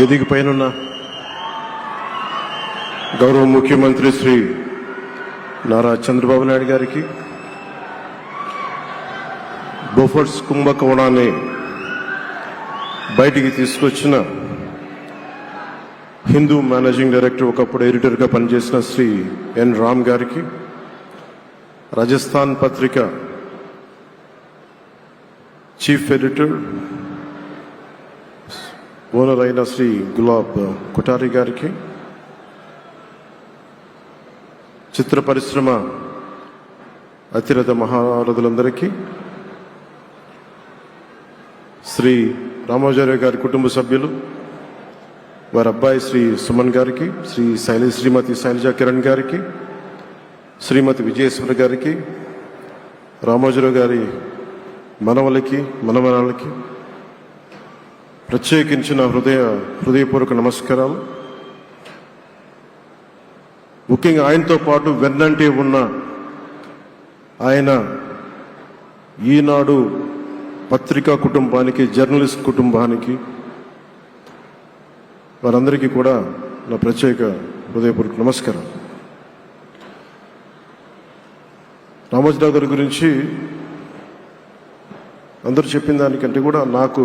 వేదిక పైన గౌరవ ముఖ్యమంత్రి శ్రీ నారా చంద్రబాబు నాయుడు గారికి, బోఫోర్స్ కుంభకోణాన్ని బయటికి తీసుకొచ్చిన హిందూ మేనేజింగ్ డైరెక్టర్, ఒకప్పుడు ఎడిటర్గా పనిచేసిన శ్రీ ఎన్ రామ్ గారికి, రాజస్థాన్ పత్రిక చీఫ్ ఎడిటర్ ఓనర్ అయిన శ్రీ గులాబ్ కొఠారి గారికి, చిత్ర పరిశ్రమ అతిరథ మహారథులందరికీ, శ్రీ రామాచార్య గారి కుటుంబ సభ్యులు, వారి అబ్బాయి శ్రీ సుమన్ గారికి, శ్రీమతి శైలజా కిరణ్ గారికి, శ్రీమతి విజయేశ్వర గారికి, రామోజీరావు గారి మనవలకి మనమనాలకి ప్రత్యేకించిన హృదయపూర్వక నమస్కారాలు. ముఖ్యంగా ఆయనతో పాటు వెన్నంటే ఉన్న ఆయన ఈనాడు పత్రికా కుటుంబానికి, జర్నలిస్ట్ కుటుంబానికి, వారందరికీ కూడా నా ప్రత్యేక హృదయపూర్వక నమస్కారం. రామోజీరావు గారి గురించి అందరూ చెప్పిన దానికంటే కూడా నాకు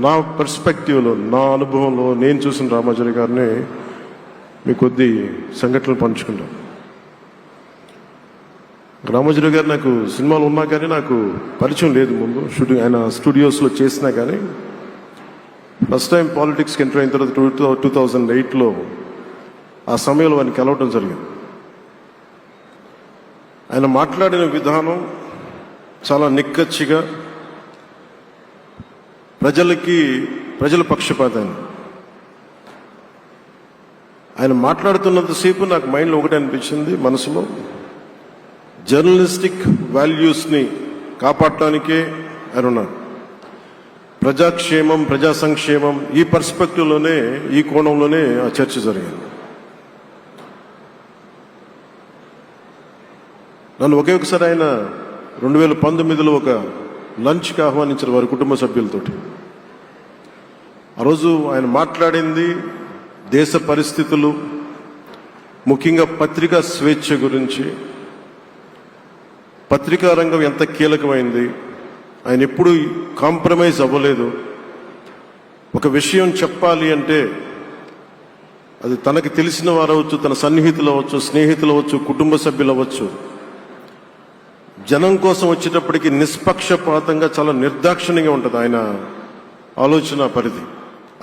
నా పర్స్పెక్టివ్లో, నా అనుభవంలో నేను చూసిన రామోజీరావు గారిని మీ కొద్ది సంఘటనలు పంచుకుంటాం. రామోజీరావు గారు నాకు సినిమాలు ఉన్నా కానీ నాకు పరిచయం లేదు. ముందు షూటింగ్ ఆయన స్టూడియోస్లో చేసినా కానీ ఫస్ట్ టైం పాలిటిక్స్కి ఎంటర్ అయిన తర్వాత 2008లో ఆ సమయంలో ఆయనకి కలవటం జరిగింది. ఆయన మాట్లాడిన విధానం చాలా నిక్కచ్చిగా, ప్రజల పక్షపాతాన్ని. ఆయన మాట్లాడుతున్నంతసేపు నాకు మైండ్లో ఒకటే అనిపించింది, మనసులో జర్నలిస్టిక్ వాల్యూస్ని కాపాడటానికే ఆయన ఉన్నారు. ప్రజాక్షేమం, ప్రజా సంక్షేమం, ఈ పర్స్పెక్టివ్లోనే, ఈ కోణంలోనే ఆ చర్చ జరిగింది. నన్ను ఒకే ఒకసారి ఆయన 2019లో ఒక లంచ్కి ఆహ్వానించారు వారి కుటుంబ సభ్యులతోటి. ఆ రోజు ఆయన మాట్లాడింది దేశ పరిస్థితులు, ముఖ్యంగా పత్రికా స్వేచ్ఛ గురించి, పత్రికా రంగం ఎంత కీలకమైంది. ఆయన ఎప్పుడూ కాంప్రమైజ్ అవ్వలేదు. ఒక విషయం చెప్పాలి అంటే అది తనకి తెలిసిన వారు అవ్వచ్చు, తన సన్నిహితులు అవ్వచ్చు, స్నేహితులు అవ్వచ్చు, కుటుంబ సభ్యులు అవ్వచ్చు, జనం కోసం వచ్చేటప్పటికి నిష్పక్షపాతంగా, చాలా నిర్దాక్షిణ్యంగా ఉంటుంది ఆయన ఆలోచన పరిధి.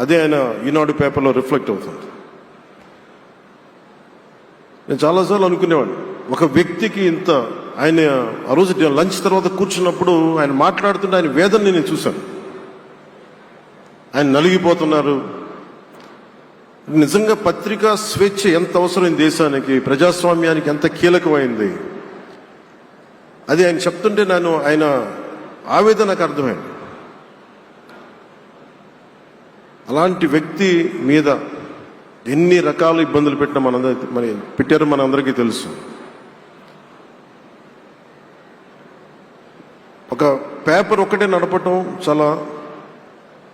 అదే ఆయన ఈనాడు పేపర్లో రిఫ్లెక్ట్ అవుతుంది. నేను చాలాసార్లు అనుకునేవాడిని, ఒక వ్యక్తికి ఇంత, ఆయన ఆ రోజు లంచ్ తర్వాత కూర్చున్నప్పుడు ఆయన మాట్లాడుతుంటే ఆయన వేదనని నేను చూశాను. ఆయన నలిగిపోతున్నారు. నిజంగా పత్రికా స్వేచ్ఛ ఎంత అవసరం దేశానికి, ప్రజాస్వామ్యానికి ఎంత కీలకమైంది, అది ఆయన చెప్తుంటే ఆయన ఆవేదన నాకు అర్థమైంది. అలాంటి వ్యక్తి మీద ఎన్ని రకాల ఇబ్బందులు పెట్టారో మనందరికీ తెలుసు. ఒక పేపర్ ఒక్కటే నడపటం చాలా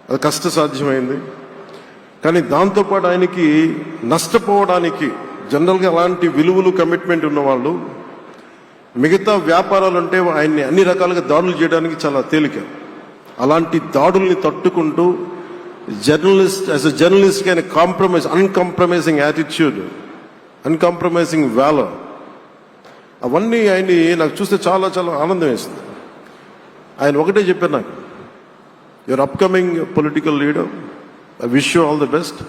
అది కష్టసాధ్యమైంది. కానీ దాంతోపాటు ఆయనకి నష్టపోవడానికి, జనరల్గా అలాంటి విలువలు, కమిట్మెంట్ ఉన్నవాళ్ళు మిగతా వ్యాపారాలు అంటే ఆయన్ని అన్ని రకాలుగా దాడులు చేయడానికి చాలా తేలిక. అలాంటి దాడుల్ని తట్టుకుంటూ యాజ్ ఎ జర్నలిస్ట్ ఆయన అన్కాంప్రమైజింగ్ యాటిట్యూడ్, అన్కాంప్రమైజింగ్ వాలర్, అవన్నీ ఆయన్ని నాకు చూస్తే చాలా చాలా ఆనందం వేస్తుంది. ఆయన ఒకటే చెప్పారు నాకు, your upcoming political leader, I wish you all the best.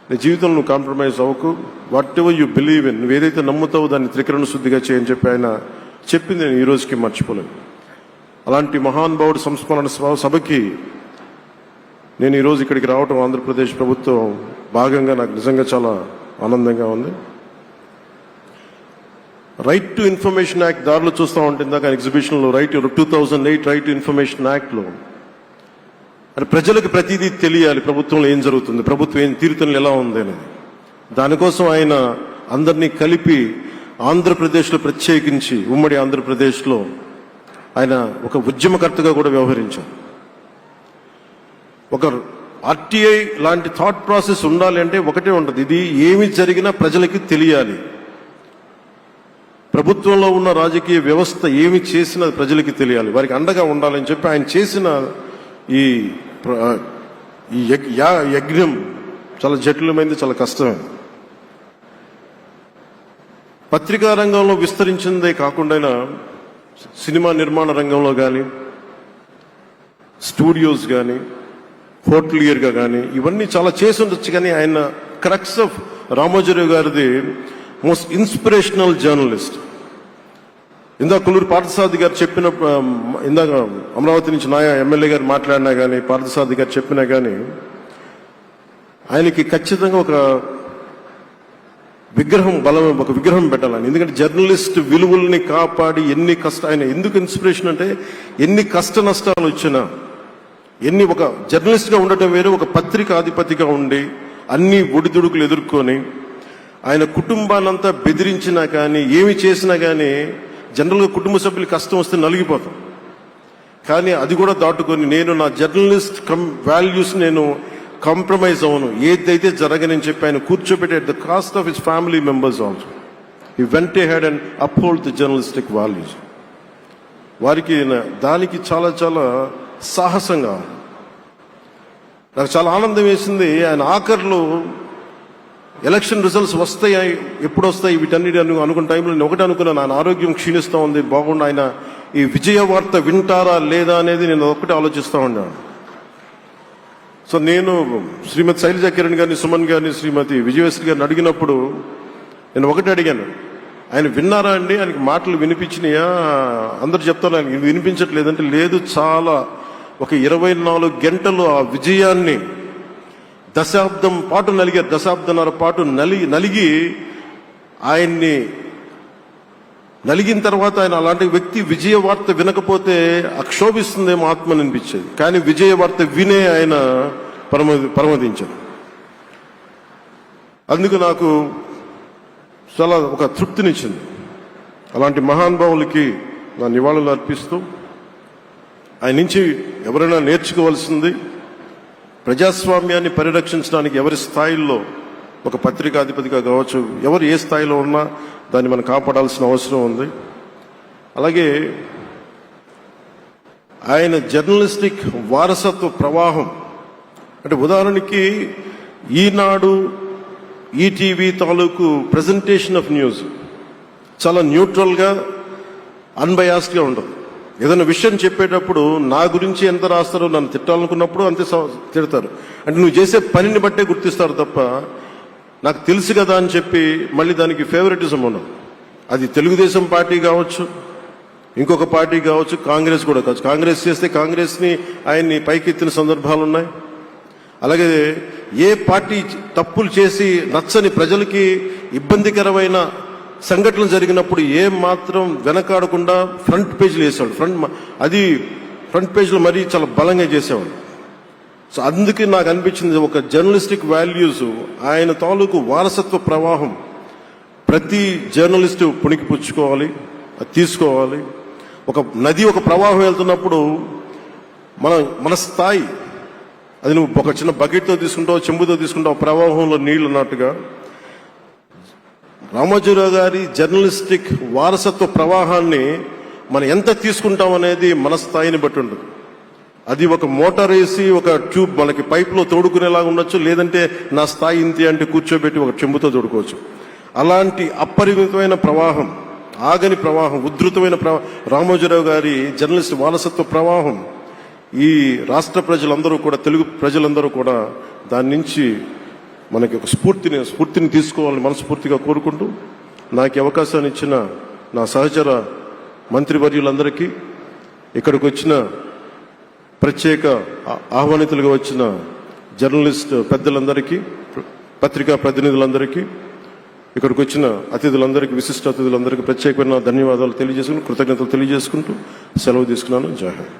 నీ జీవితంలో నువ్వు కాంప్రమైజ్ అవ్వకు, what ever you believe in, నువ్వు ఏదైతే నమ్ముతావో దాన్ని త్రికరణ శుద్ధిగా చేయని చెప్పి ఆయన చెప్పింది నేను ఈ రోజుకి మర్చిపోలేను. అలాంటి మహానుభావుడు సంస్మరణ సభకి నేను ఈరోజు ఇక్కడికి రావటం, ఆంధ్రప్రదేశ్ ప్రభుత్వం భాగంగా నాకు నిజంగా చాలా ఆనందంగా ఉంది. రైట్ టు ఇన్ఫర్మేషన్ యాక్ట్ దారిలో చూస్తూ ఉంటే ఇందాక ఎగ్జిబిషన్లో 2008 రైట్ టు ఇన్ఫర్మేషన్ యాక్ట్లో అంటే ప్రజలకు ప్రతిదీ తెలియాలి, ప్రభుత్వంలో ఏం జరుగుతుంది, ప్రభుత్వం ఏం తీరుతలు ఎలా ఉంది అనేది. దానికోసం ఆయన అందరినీ కలిపి ఆంధ్రప్రదేశ్లో, ప్రత్యేకించి ఉమ్మడి ఆంధ్రప్రదేశ్లో ఆయన ఒక ఉద్యమకర్తగా కూడా వ్యవహరించారు. ఒక ఆర్టీఐ లాంటి థాట్ ప్రాసెస్ ఉండాలి అంటే ఒకటే ఉంటుంది, ఇది ఏమి జరిగినా ప్రజలకి తెలియాలి. ప్రభుత్వంలో ఉన్న రాజకీయ వ్యవస్థ ఏమి చేసినా ప్రజలకి తెలియాలి, వారికి అండగా ఉండాలని చెప్పి ఆయన చేసిన ఈ యజ్ఞం చాలా జటిలమైంది, చాలా కష్టమైంది. పత్రికా రంగంలో విస్తరించిందే కాకుండా సినిమా నిర్మాణ రంగంలో కానీ, స్టూడియోస్ కానీ, హోటలియర్గా కానీ ఇవన్నీ చాలా చేసి ఉండొచ్చు. కానీ ఆయన క్రక్స్ ఆఫ్ రామోజీరావు గారిది మోస్ట్ ఇన్స్పిరేషనల్ జర్నలిస్ట్. ఇందాక కొల్లూరు పార్థసారథి గారు చెప్పిన, ఇందాక అమరావతి నుంచి నాయ ఎమ్మెల్యే గారు మాట్లాడినా కానీ, పార్థసారథి గారు చెప్పినా కానీ ఆయనకి ఖచ్చితంగా ఒక విగ్రహం పెట్టాలని. ఎందుకంటే జర్నలిస్ట్ విలువల్ని కాపాడి ఆయన ఎందుకు ఇన్స్పిరేషన్ అంటే ఎన్ని కష్ట నష్టాలు వచ్చినా, ఒక జర్నలిస్ట్గా ఉండటం వేరు, ఒక పత్రిక అధిపతిగా ఉండి అన్ని ఒడిదుడుకులు ఎదుర్కొని ఆయన కుటుంబాన్నంతా బెదిరించినా కానీ ఏమి చేసినా కానీ జనరల్గా కుటుంబ సభ్యులు కష్టం వస్తే నలిగిపోతాం. కానీ అది కూడా దాటుకొని నేను నా జర్నలిస్ట్ వాల్యూస్ నేను కాంప్రమైజ్ అవ్వను, ఏదైతే జరగనని చెప్పి ఆయన కూర్చోబెట్టి at the cost of his family members also he went head and uphold the journalistic values. వారికి దానికి చాలా చాలా సాహసంగా నాకు చాలా ఆనందం వేసింది. ఆయన ఆఖర్లో ఎలక్షన్ రిజల్ట్స్ వస్తాయి, ఎప్పుడు వస్తాయి వీటన్నిటి అనుకున్న టైంలో నేను ఒకటి అనుకున్నాను, ఆయన ఆరోగ్యం క్షీణిస్తూ ఉంది, బాగుండు, ఆయన ఈ విజయ వార్త వింటారా లేదా అనేది నేను ఒకటి ఆలోచిస్తూ ఉన్నాను. సో నేను శ్రీమతి శైలజ కిరణ్ గారిని, సుమన్ గారిని, శ్రీమతి విజయశ్రీ గారిని అడిగినప్పుడు నేను ఒకటి అడిగాను, ఆయన విన్నారా అండి, ఆయనకి మాటలు వినిపించినాయా? అందరు చెప్తారు ఆయనకి వినిపించట్లేదంటే, లేదు, చాలా ఒక 24 గంటలు ఆ విజయాన్ని దశాబ్దం పాటు నలిగారు, దశాబ్దన్నర పాటు నలిగి ఆయన్ని నలిగిన తర్వాత ఆయన అలాంటి వ్యక్తి విజయ వార్త వినకపోతే అక్షోభిస్తుందేమో ఆత్మని అనిపించేది. కానీ విజయ వార్త వినే ఆయన పరమదించారు. అందుకు నాకు చాలా ఒక తృప్తినిచ్చింది. అలాంటి మహానుభావులకి నా నివాళులు అర్పిస్తూ ఆయన నుంచి ఎవరైనా నేర్చుకోవాల్సింది, ప్రజాస్వామ్యాన్ని పరిరక్షించడానికి ఎవరి స్థాయిల్లో, ఒక పత్రికాధిపతిగా కావచ్చు, ఎవరు ఏ స్థాయిలో ఉన్నా దాన్ని మనం కాపాడాల్సిన అవసరం ఉంది. అలాగే ఆయన జర్నలిస్టిక్ వారసత్వ ప్రవాహం అంటే ఉదాహరణకి ఈనాడు, ఈటీవీ తాలూకు ప్రజెంటేషన్ ఆఫ్ న్యూస్ చాలా న్యూట్రల్గా, అన్బయాస్డ్గా ఉండదు. ఏదైనా విషయం చెప్పేటప్పుడు నా గురించి ఎంత రాస్తారో, నన్ను తిట్టాలనుకున్నప్పుడు అంతే తిడతారు. అంటే నువ్వు చేసే పనిని బట్టే గుర్తిస్తారు తప్ప నాకు తెలుసు కదా అని చెప్పి మళ్ళీ దానికి ఫేవరెటిజం ఉండదు. అది తెలుగుదేశం పార్టీ కావచ్చు, ఇంకొక పార్టీ కావచ్చు, కాంగ్రెస్ కూడా కావచ్చు. కాంగ్రెస్ చేస్తే కాంగ్రెస్ని ఆయన్ని పైకెత్తిన సందర్భాలు ఉన్నాయి. అలాగే ఏ పార్టీ తప్పులు చేసి నచ్చని, ప్రజలకి ఇబ్బందికరమైన సంఘటనలు జరిగినప్పుడు ఏం మాత్రం వెనకాడకుండా ఫ్రంట్ పేజీలు వేసేవాడు. ఫ్రంట్ పేజీలో మరీ చాలా బలంగా చేసేవాడు. సో అందుకే నాకు అనిపించింది, ఒక జర్నలిస్టిక్ వాల్యూస్, ఆయన తాలూకు వారసత్వ ప్రవాహం ప్రతి జర్నలిస్టు పుణికిపుచ్చుకోవాలి, అది తీసుకోవాలి. ఒక నది ఒక ప్రవాహం వెళ్తున్నప్పుడు మన స్థాయి, అది నువ్వు ఒక చిన్న బకెట్తో తీసుకుంటావు, చెంబుతో తీసుకుంటావు, ప్రవాహంలో నీళ్లు ఉన్నట్టుగా రామోజీరావు గారి జర్నలిస్టిక్ వారసత్వ ప్రవాహాన్ని మనం ఎంత తీసుకుంటాం అనేది మన స్థాయిని బట్టి ఉంటుంది. అది ఒక మోటార్ వేసి ఒక ట్యూబ్ మనకి పైప్లో తోడుకునేలాగా ఉండొచ్చు, లేదంటే నా స్థాయి ఇంతే అంటే కూర్చోబెట్టి ఒక చెంబుతో తోడుకోవచ్చు. అలాంటి అపరిమితమైన ప్రవాహం, ఆగని ప్రవాహం, ఉధృతమైన రామోజీరావు గారి జర్నలిస్ట్ వారసత్వ ప్రవాహం ఈ రాష్ట్ర ప్రజలందరూ కూడా, తెలుగు ప్రజలందరూ కూడా దాని నుంచి మనకి ఒక స్ఫూర్తిని తీసుకోవాలని మనస్ఫూర్తిగా కోరుకుంటూ, నాకు అవకాశాన్ని ఇచ్చిన నా సహచర మంత్రివర్యులందరికీ, ఇక్కడికి వచ్చిన ప్రత్యేక ఆహ్వానితులుగా వచ్చిన జర్నలిస్ట్ పెద్దలందరికీ, పత్రికా ప్రతినిధులందరికీ, ఇక్కడికి వచ్చిన అతిథులందరికీ, విశిష్ట అతిథులందరికీ ప్రత్యేకమైన ధన్యవాదాలు తెలియజేసుకుంటూ, కృతజ్ఞతలు తెలియజేసుకుంటూ సెలవు తీసుకున్నాను. జై హింద్.